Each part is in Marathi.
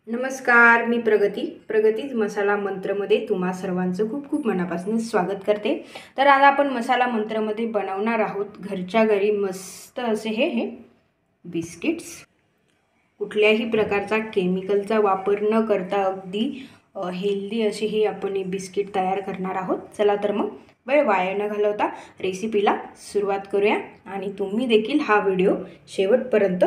नमस्कार, मी प्रगतीज मसाला मंत्रमध्ये तुम्हा सर्वांचं खूप खूप मनापासून स्वागत करते। तर आज आपण मसाला मंत्रमध्ये बनवणार आहोत घरच्या घरी मस्त असे हे बिस्किट्स। कुठल्याही प्रकारचा केमिकलचा वापर न करता अगदी हेल्दी असे हे आपण हे बिस्किट तयार करणार आहोत। चला तर मग वेळ वाया न घालवता रेसिपीला सुरुवात करूया आणि तुम्ही देखील हा व्हिडिओ शेवटपर्यंत।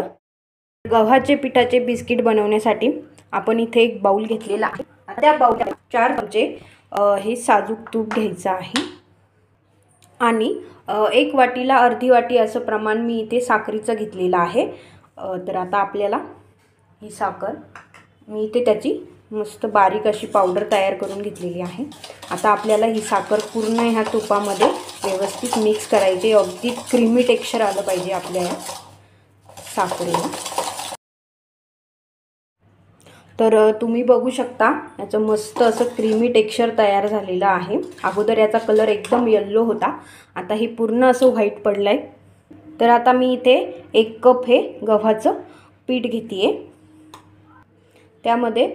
गव्हाचे पिठाचे बिस्किट बनवण्यासाठी आपण इथे एक बाउल घेतलेला आहे। त्या बाउलमध्ये 4 चमचे हे साजूक तूप घ्यायचं आहे आणि 1 वाटीला अर्धी वाटी असं प्रमाण मी इथे साखरेचं घेतलेलं आहे। तर आता आपल्याला ही साखर मी इथे त्याची मस्त बारीक अशी पावडर तयार करून घेतलेली आहे। आता आपल्याला ही साखर पूर्ण ह्या तुपामध्ये व्यवस्थित मिक्स करायची। अगदी क्रीमी टेक्स्चर आलं पाहिजे आपल्या या साखरेला। तर तुम्ही बघू शकता याचं मस्त असं क्रीमी टेक्स्चर तयार झालेलं आहे। अगोदर याचा कलर एकदम येलो होता, आता हे पूर्ण असं व्हाईट पडलंय। तर आता मी इथे 1 कप हे गव्हाचं पीठ घेतेय। त्यामध्ये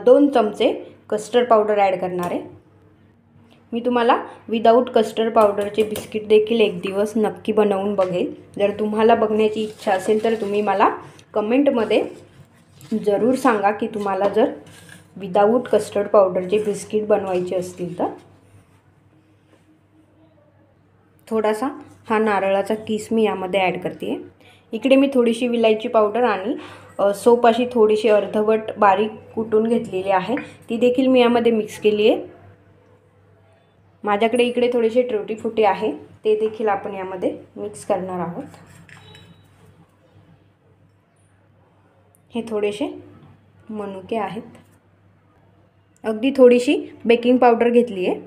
2 चमचे कस्टर्ड पावडर ॲड करणार आहे। मी तुम्हाला विदाऊट कस्टर्ड पावडरचे बिस्किट देखील एक दिवस नक्की बनवून बघेल। जर तुम्हाला बघण्याची इच्छा असेल तर तुम्ही मला कमेंटमध्ये जरूर सांगा की तुम्हाला जर विदाऊट कस्टर्ड पावडरचे बिस्किट बनवायचे असतील तर। थोडासा हा नारळाचा किस मी यामध्ये ॲड करते। इकडे मी थोडीशी विलायची पावडर आणि सोप अशी थोडीशी अर्धवट बारीक कुटून घेतलेली आहे, ती देखील मी यामध्ये मिक्स केली आहे। माझ्याकडे इकडे थोडेसे ट्रुटी फ्रुटी आहे, ते देखील आपण यामध्ये मिक्स करणार आहोत। हे थोडेसे मनुके आहेत। अगदी थोडीशी बेकिंग पावडर घेतली आहे।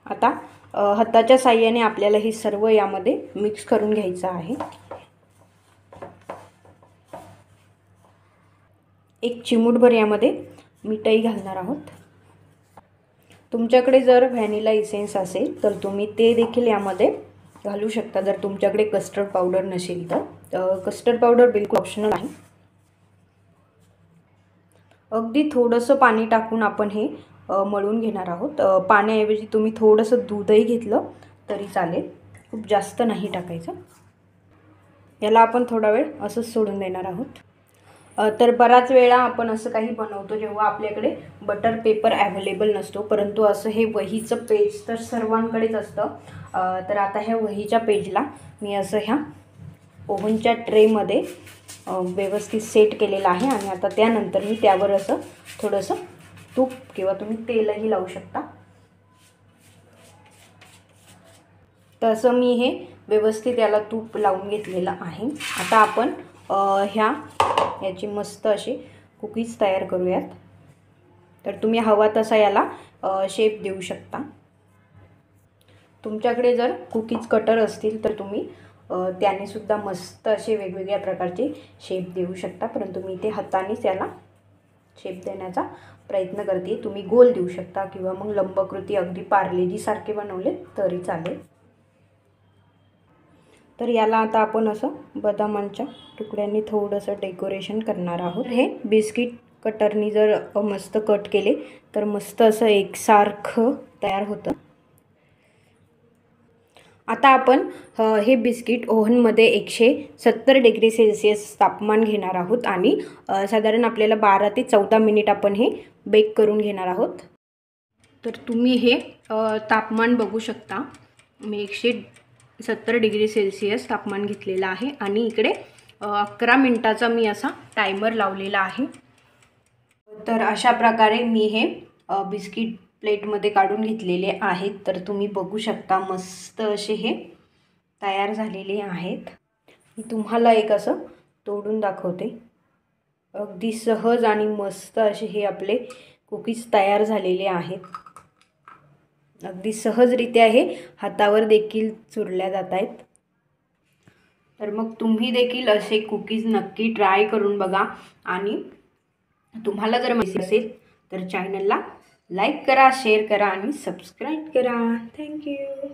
आता हाताच्या साहाय्याने आपल्याला हे सर्व यामध्ये मिक्स करून घ्यायचं आहे। 1 चिमूटभर यामध्ये मीठही घालणार आहोत। तुमच्याकडे जर व्हॅनिला इसेन्स असेल तर तुम्ही ते देखील यामध्ये घालू शकता, जर तुमच्याकडे कस्टर्ड पावडर नसेल तर। कस्टर्ड पावडर बिलकुल ऑप्शनल आहे। अगदी थोडंसं पाणी टाकून आपण हे मळून घेणार आहोत। पाण्याऐवजी तुम्ही थोडंसं दूधही घेतलं तरी चालेल, खूप जास्त नाही टाकायचं। याला आपण थोडा वेळ असंच सोडून देणार आहोत। तर बराच वेळा आपण असं काही बनवतो जेव्हा आपल्याकडे बटर पेपर अवेलेबल नसतो, परंतु असं हे वहीचं पेज तर सर्वांकडेच असतं। तर आता ह्या वहीच्या पेजला मी असं ह्या ओव्हनच्या ट्रेमध्ये व्यवस्थित सेट केलेलं आहे आणि आता त्यानंतर मी त्यावर असं थोडंसं तूप किंवा तुम्ही तेलही लावू शकता। तसं मी हे व्यवस्थित याला तूप लावून घेतलेलं आहे। आता आपण याची मस्त अशी कुकीज तयार करूयात। तर तुम्ही हवा तसा याला शेप देऊ शकता। तुमच्याकडे जर कुकीज कटर असतील तर तुम्ही त्याने सुद्धा मस्त असे वेगवेगळ्या प्रकारचे शेप देऊ शकता, परंतु मी इथे हातानेच याला शेप देण्याचा प्रयत्न करते। तुम्ही गोल देऊ शकता किंवा मग लंबकृती अगदी पार्लेजी सारखे बनवले तरी चालेल। तर याला आता आपण असं बदामांच्या तुकड्यांनी थोडंसं डेकोरेशन करणार आहोत। हे बिस्किट कटरनी जर मस्त कट केले तर मस्त असं एकसारखं तयार होतं। आता आपण हे बिस्किट ओव्हनमध्ये 170 डिग्री सेल्सिअस तापमान घेणार आहोत आणि साधारण आपल्याला 12 ते 14 मिनिट आपण हे बेक करून घेणार आहोत। तर तुम्ही हे तापमान बघू शकता। मी 170 डिग्री सेल्सिअस तापमान घेतलेलं आहे आणि इकडे 11 मिनिटाचा मी असा टायमर लावलेला आहे। तर अशा प्रकारे मी हे बिस्किट प्लेटमध्ये काढून घेतलेले आहेत। तर तुम्ही बघू शकता मस्त असे हे तयार झालेले आहेत। मी तुम्हाला एक असं तोडून दाखवते। अगदी सहज आणि मस्त असे हे आपले कुकीज तयार झालेले आहेत। अगदी सहजरित्या हे हातावर देखील चुरल्या जात आहेत। तर मग तुम्ही देखील असे कुकीज नक्की ट्राय करून बघा आणि तुम्हाला जर माहिती असेल तर चॅनलला लाईक करा, शेअर करा आणि सबस्क्राईब करा। थँक्यू।